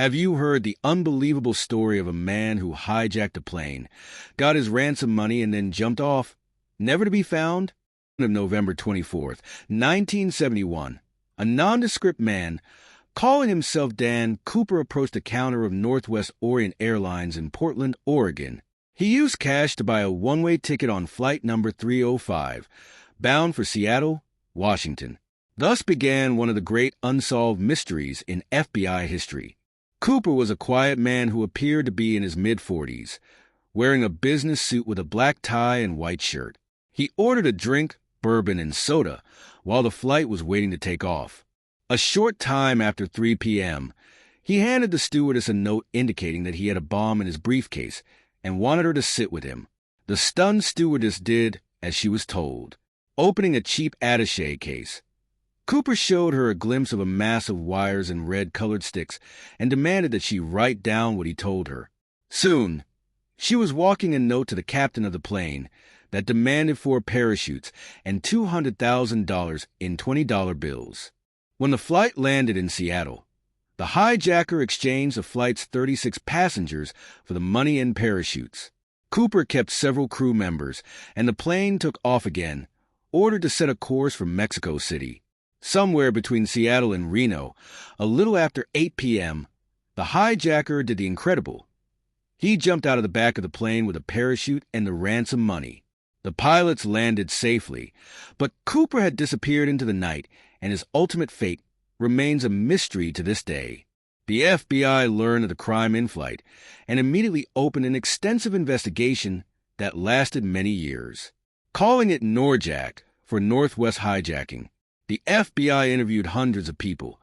Have you heard the unbelievable story of a man who hijacked a plane, got his ransom money, and then jumped off, never to be found? On November 24th, 1971, a nondescript man calling himself Dan Cooper approached the counter of Northwest Orient Airlines in Portland, Oregon. He used cash to buy a one-way ticket on flight number 305, bound for Seattle, Washington. Thus began one of the great unsolved mysteries in FBI history. Cooper was a quiet man who appeared to be in his mid-40s, wearing a business suit with a black tie and white shirt. He ordered a drink, bourbon, and soda while the flight was waiting to take off. A short time after 3 p.m., he handed the stewardess a note indicating that he had a bomb in his briefcase and wanted her to sit with him. The stunned stewardess did as she was told, opening a cheap attaché case. Cooper showed her a glimpse of a mass of wires and red-colored sticks and demanded that she write down what he told her. Soon, she was walking a note to the captain of the plane that demanded 4 parachutes and $200,000 in $20 bills. When the flight landed in Seattle, the hijacker exchanged the flight's 36 passengers for the money and parachutes. Cooper kept several crew members, and the plane took off again, ordered to set a course for Mexico City. Somewhere between Seattle and Reno, a little after 8 p.m., the hijacker did the incredible. He jumped out of the back of the plane with a parachute and the ransom money. The pilots landed safely, but Cooper had disappeared into the night, and his ultimate fate remains a mystery to this day. The FBI learned of the crime in flight and immediately opened an extensive investigation that lasted many years. Calling it NORJAC for Northwest Hijacking, the FBI interviewed hundreds of people,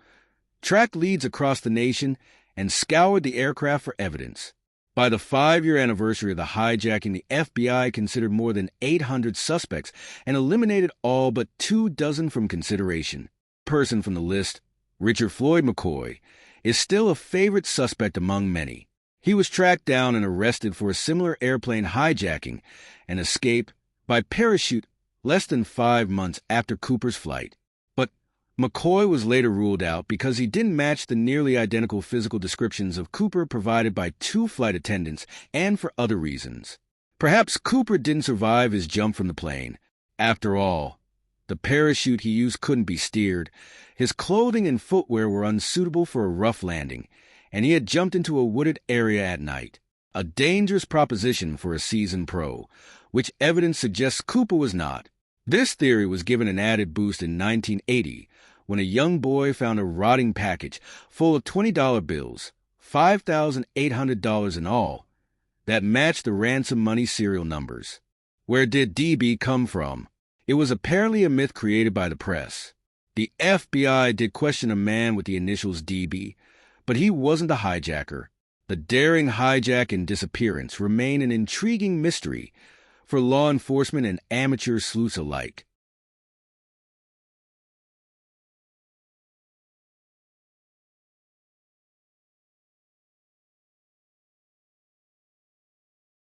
tracked leads across the nation, and scoured the aircraft for evidence. By the 5-year anniversary of the hijacking, the FBI considered more than 800 suspects and eliminated all but 24 from consideration. Person from the list, Richard Floyd McCoy, is still a favorite suspect among many. He was tracked down and arrested for a similar airplane hijacking and escape by parachute less than 5 months after Cooper's flight. But McCoy was later ruled out because he didn't match the nearly identical physical descriptions of Cooper provided by 2 flight attendants and for other reasons. Perhaps Cooper didn't survive his jump from the plane. After all, the parachute he used couldn't be steered, his clothing and footwear were unsuitable for a rough landing, and he had jumped into a wooded area at night. A dangerous proposition for a seasoned pro, which evidence suggests Cooper was not. This theory was given an added boost in 1980 when a young boy found a rotting package full of $20 bills, $5,800 in all, that matched the ransom money serial numbers. Where did DB come from? It was apparently a myth created by the press. The FBI did question a man with the initials DB, but he wasn't the hijacker. The daring hijack and disappearance remain an intriguing mystery for law enforcement and amateur sleuths alike.